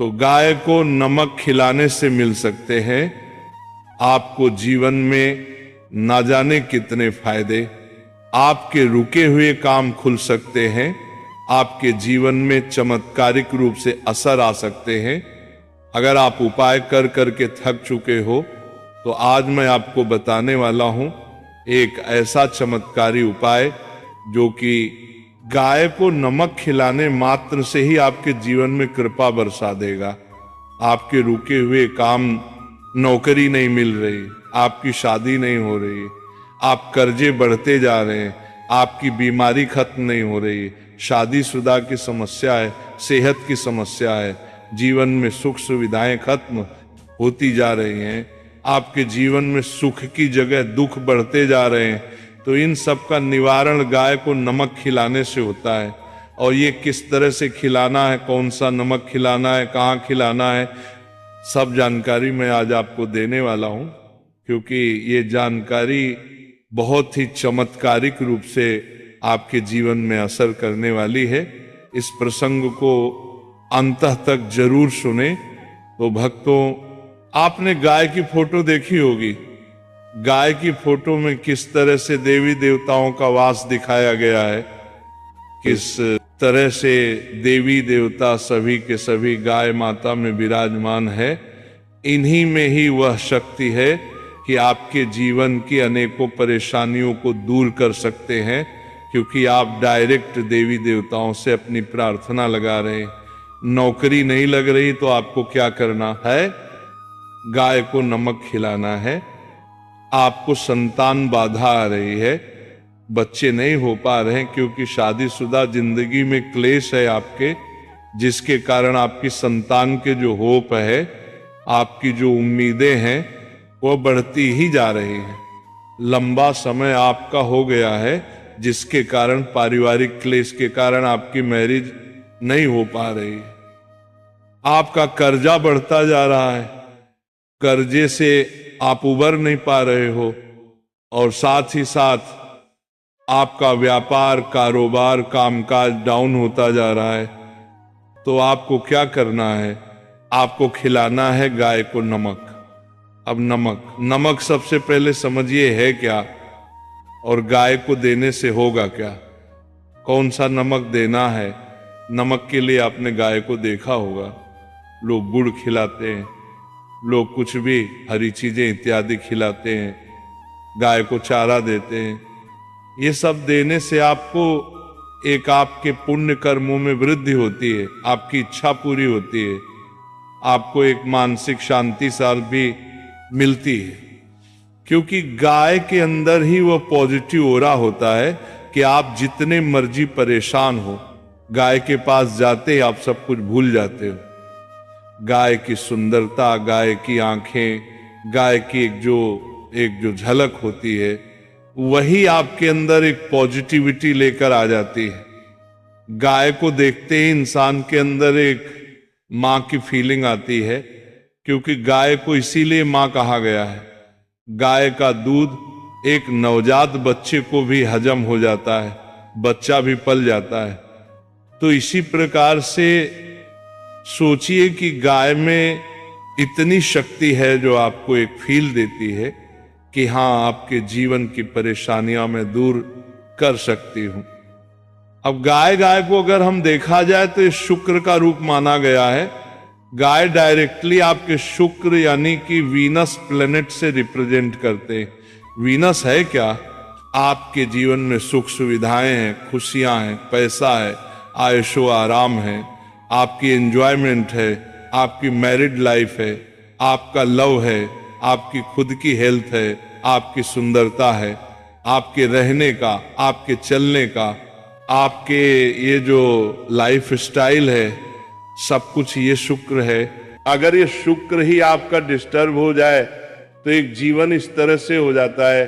तो गाय को नमक खिलाने से मिल सकते हैं आपको जीवन में ना जाने कितने फायदे। आपके रुके हुए काम खुल सकते हैं, आपके जीवन में चमत्कारिक रूप से असर आ सकते हैं। अगर आप उपाय कर करके थक चुके हो तो आज मैं आपको बताने वाला हूं एक ऐसा चमत्कारी उपाय जो कि गाय को नमक खिलाने मात्र से ही आपके जीवन में कृपा बरसा देगा। आपके रुके हुए काम, नौकरी नहीं मिल रही, आपकी शादी नहीं हो रही, आप कर्जे बढ़ते जा रहे हैं, आपकी बीमारी खत्म नहीं हो रही, शादीशुदा की समस्या है, सेहत की समस्या है, जीवन में सुख सुविधाएं खत्म होती जा रही हैं, आपके जीवन में सुख की जगह दुख बढ़ते जा रहे हैं, तो इन सब का निवारण गाय को नमक खिलाने से होता है। और ये किस तरह से खिलाना है, कौन सा नमक खिलाना है, कहाँ खिलाना है, सब जानकारी मैं आज आपको देने वाला हूँ, क्योंकि ये जानकारी बहुत ही चमत्कारिक रूप से आपके जीवन में असर करने वाली है। इस प्रसंग को अंत तक जरूर सुने। तो भक्तों, आपने गाय की फोटो देखी होगी। गाय की फोटो में किस तरह से देवी देवताओं का वास दिखाया गया है, किस तरह से देवी देवता सभी के सभी गाय माता में विराजमान है। इन्हीं में ही वह शक्ति है कि आपके जीवन की अनेकों परेशानियों को दूर कर सकते हैं, क्योंकि आप डायरेक्ट देवी देवताओं से अपनी प्रार्थना लगा रहे हैं। नौकरी नहीं लग रही तो आपको क्या करना है? गाय को नमक खिलाना है। आपको संतान बाधा आ रही है, बच्चे नहीं हो पा रहे हैं क्योंकि शादीशुदा जिंदगी में क्लेश है आपके, जिसके कारण आपकी संतान के जो होप है, आपकी जो उम्मीदें हैं, वो बढ़ती ही जा रही हैं। लंबा समय आपका हो गया है, जिसके कारण पारिवारिक क्लेश के कारण आपकी मैरिज नहीं हो पा रही है। आपका कर्जा बढ़ता जा रहा है, कर्जे से आप उबर नहीं पा रहे हो, और साथ ही साथ आपका व्यापार, कारोबार, कामकाज डाउन होता जा रहा है। तो आपको क्या करना है? आपको खिलाना है गाय को नमक। अब नमक सबसे पहले समझिए है क्या, और गाय को देने से होगा क्या। कौन सा नमक देना है? नमक के लिए आपने गाय को देखा होगा, लोग गुड़ खिलाते हैं, लोग कुछ भी हरी चीजें इत्यादि खिलाते हैं, गाय को चारा देते हैं। ये सब देने से आपको एक आपके पुण्य कर्मों में वृद्धि होती है, आपकी इच्छा पूरी होती है, आपको एक मानसिक शांति साल भी मिलती है, क्योंकि गाय के अंदर ही वो पॉजिटिव ओरा होता है कि आप जितने मर्जी परेशान हो, गाय के पास जाते ही आप सब कुछ भूल जाते हो। गाय की सुंदरता, गाय की आंखें, गाय की एक जो झलक होती है, वही आपके अंदर एक पॉजिटिविटी लेकर आ जाती है। गाय को देखते ही इंसान के अंदर एक माँ की फीलिंग आती है, क्योंकि गाय को इसीलिए माँ कहा गया है। गाय का दूध एक नवजात बच्चे को भी हजम हो जाता है, बच्चा भी पल जाता है। तो इसी प्रकार से सोचिए कि गाय में इतनी शक्ति है जो आपको एक फील देती है कि हाँ, आपके जीवन की परेशानियां मैं दूर कर सकती हूं। अब गाय को अगर हम देखा जाए तो ये शुक्र का रूप माना गया है। गाय डायरेक्टली आपके शुक्र यानी कि वीनस प्लेनेट से रिप्रेजेंट करते हैं। वीनस है क्या? आपके जीवन में सुख सुविधाएं हैं, खुशियां हैं, पैसा है, आयशो आराम है, आपकी एंजॉयमेंट है, आपकी मैरिड लाइफ है, आपका लव है, आपकी खुद की हेल्थ है, आपकी सुंदरता है, आपके रहने का, आपके चलने का, आपके ये जो लाइफ स्टाइल है, सब कुछ ये शुक्र है। अगर ये शुक्र ही आपका डिस्टर्ब हो जाए तो एक जीवन इस तरह से हो जाता है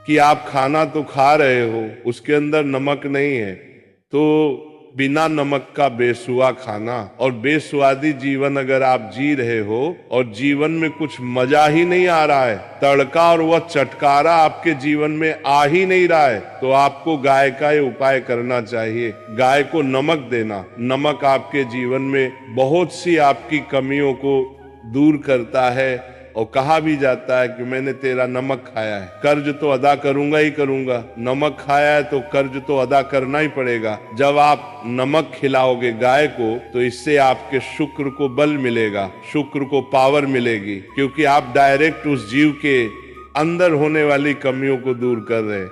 कि आप खाना तो खा रहे हो, उसके अंदर नमक नहीं है, तो बिना नमक का बेसुआ खाना। और बेस्वादी जीवन अगर आप जी रहे हो और जीवन में कुछ मजा ही नहीं आ रहा है, तड़का और वह चटकारा आपके जीवन में आ ही नहीं रहा है, तो आपको गाय का ये उपाय करना चाहिए। गाय को नमक देना। नमक आपके जीवन में बहुत सी आपकी कमियों को दूर करता है। और कहा भी जाता है कि मैंने तेरा नमक खाया है, कर्ज तो अदा करूंगा ही करूंगा। नमक खाया है तो कर्ज तो अदा करना ही पड़ेगा। जब आप नमक खिलाओगे गाय को तो इससे आपके शुक्र को बल मिलेगा, शुक्र को पावर मिलेगी, क्योंकि आप डायरेक्ट उस जीव के अंदर होने वाली कमियों को दूर कर रहे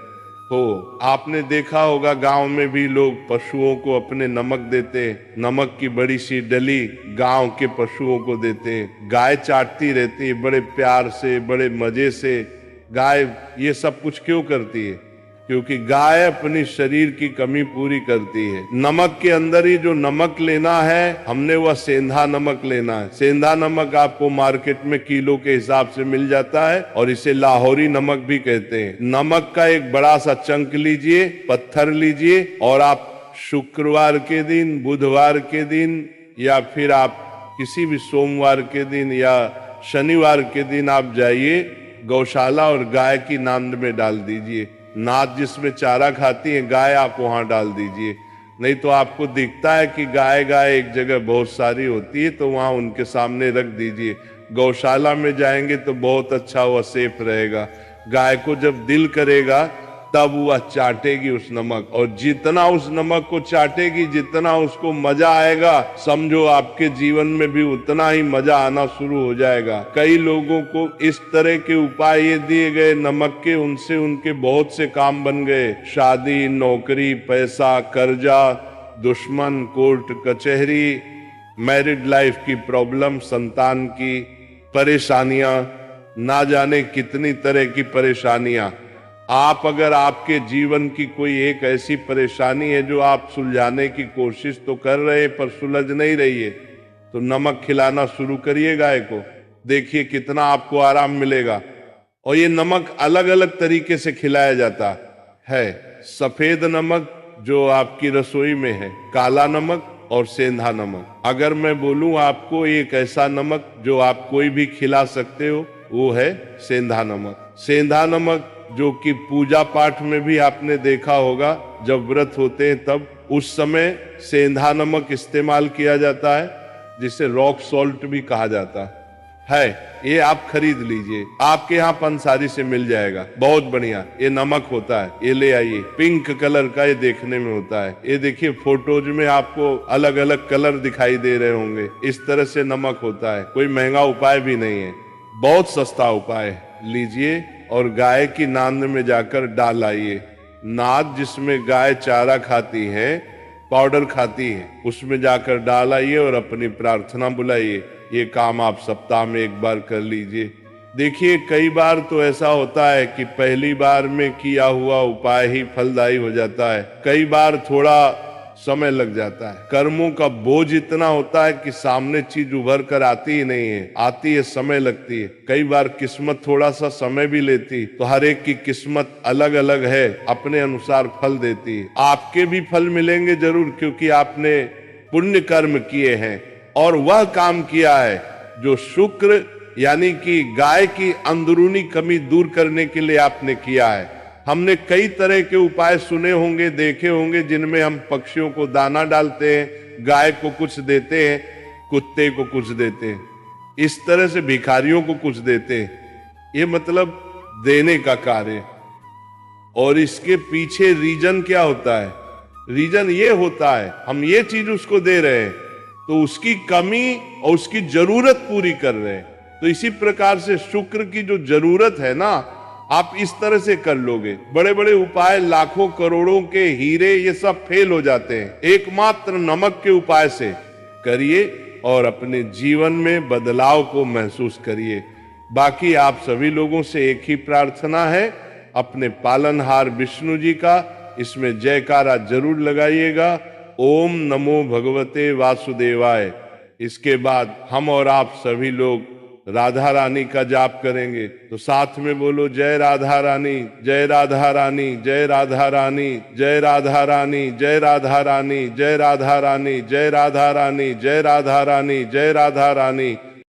हो। आपने देखा होगा गांव में भी लोग पशुओं को अपने नमक देते, नमक की बड़ी सी डली गांव के पशुओं को देते। गाय चाटती रहती है बड़े प्यार से, बड़े मजे से। गाय ये सब कुछ क्यों करती है? क्योंकि गाय अपनी शरीर की कमी पूरी करती है। नमक के अंदर ही जो नमक लेना है, हमने वह सेंधा नमक लेना है। सेंधा नमक आपको मार्केट में किलो के हिसाब से मिल जाता है और इसे लाहौरी नमक भी कहते हैं। नमक का एक बड़ा सा चंक लीजिए, पत्थर लीजिए, और आप शुक्रवार के दिन, बुधवार के दिन, या फिर आप किसी भी सोमवार के दिन या शनिवार के दिन आप जाइए गौशाला और गाय की नांद में डाल दीजिए। नाद जिसमें चारा खाती है गाय, आप वहां डाल दीजिए। नहीं तो आपको दिखता है कि गाय गाय एक जगह बहुत सारी होती है, तो वहां उनके सामने रख दीजिए। गौशाला में जाएंगे तो बहुत अच्छा, वह सेफ रहेगा। गाय को जब दिल करेगा तब वह चाटेगी उस नमक, और जितना उस नमक को चाटेगी, जितना उसको मजा आएगा, समझो आपके जीवन में भी उतना ही मजा आना शुरू हो जाएगा। कई लोगों को इस तरह के उपाय ये दिए गए नमक के, उनसे उनके बहुत से काम बन गए। शादी, नौकरी, पैसा, कर्जा, दुश्मन, कोर्ट कचहरी, मैरिड लाइफ की प्रॉब्लम, संतान की परेशानियां, ना जाने कितनी तरह की परेशानियां। आप अगर आपके जीवन की कोई एक ऐसी परेशानी है जो आप सुलझाने की कोशिश तो कर रहे हैं पर सुलझ नहीं रही है, तो नमक खिलाना शुरू करिए गाय को। देखिए कितना आपको आराम मिलेगा। और ये नमक अलग अलग तरीके से खिलाया जाता है। सफेद नमक जो आपकी रसोई में है, काला नमक और सेंधा नमक। अगर मैं बोलूं आपको एक ऐसा नमक जो आप कोई भी खिला सकते हो, वो है सेंधा नमक। सेंधा नमक जो कि पूजा पाठ में भी आपने देखा होगा, जब व्रत होते हैं तब उस समय सेंधा नमक इस्तेमाल किया जाता है, जिसे रॉक सॉल्ट भी कहा जाता है। ये आप खरीद लीजिए, आपके यहाँ पंसारी से मिल जाएगा, बहुत बढ़िया ये नमक होता है। ये ले आइए, पिंक कलर का ये देखने में होता है। ये देखिए फोटोज में आपको अलग अलग कलर दिखाई दे रहे होंगे, इस तरह से नमक होता है। कोई महंगा उपाय भी नहीं है, बहुत सस्ता उपाय। लीजिए और गाय की नांद में जाकर डाल आइए। नाद जिसमें गाय चारा खाती है, पाउडर खाती है, उसमें जाकर डाल आइए और अपनी प्रार्थना बुलाइए। ये काम आप सप्ताह में एक बार कर लीजिए। देखिए कई बार तो ऐसा होता है कि पहली बार में किया हुआ उपाय ही फलदायी हो जाता है, कई बार थोड़ा समय लग जाता है। कर्मों का बोझ इतना होता है कि सामने चीज उभर कर आती ही नहीं है, आती है समय लगती है। कई बार किस्मत थोड़ा सा समय भी लेती, तो हर एक की किस्मत अलग अलग है, अपने अनुसार फल देती है। आपके भी फल मिलेंगे जरूर, क्योंकि आपने पुण्य कर्म किए हैं और वह काम किया है जो शुक्र यानी कि गाय की अंदरूनी कमी दूर करने के लिए आपने किया है। हमने कई तरह के उपाय सुने होंगे, देखे होंगे, जिनमें हम पक्षियों को दाना डालते हैं, गाय को कुछ देते हैं, कुत्ते को कुछ देते हैं, इस तरह से भिखारियों को कुछ देते हैं। ये मतलब देने का कार्य। और इसके पीछे रीजन क्या होता है? रीजन ये होता है हम ये चीज उसको दे रहे हैं तो उसकी कमी और उसकी जरूरत पूरी कर रहे हैं। तो इसी प्रकार से शुक्र की जो जरूरत है ना, आप इस तरह से कर लोगे। बड़े बड़े उपाय, लाखों करोड़ों के हीरे, ये सब फेल हो जाते हैं। एकमात्र नमक के उपाय से करिए और अपने जीवन में बदलाव को महसूस करिए। बाकी आप सभी लोगों से एक ही प्रार्थना है, अपने पालनहार विष्णु जी का इसमें जयकारा जरूर लगाइएगा। ओम नमो भगवते वासुदेवाय। इसके बाद हम और आप सभी लोग राधा रानी का जाप करेंगे तो साथ में बोलो जय राधा रानी, जय राधा रानी, जय राधा रानी, जय राधा रानी, जय राधा रानी, जय राधा रानी, जय राधा रानी, जय राधा रानी, जय राधा रानी।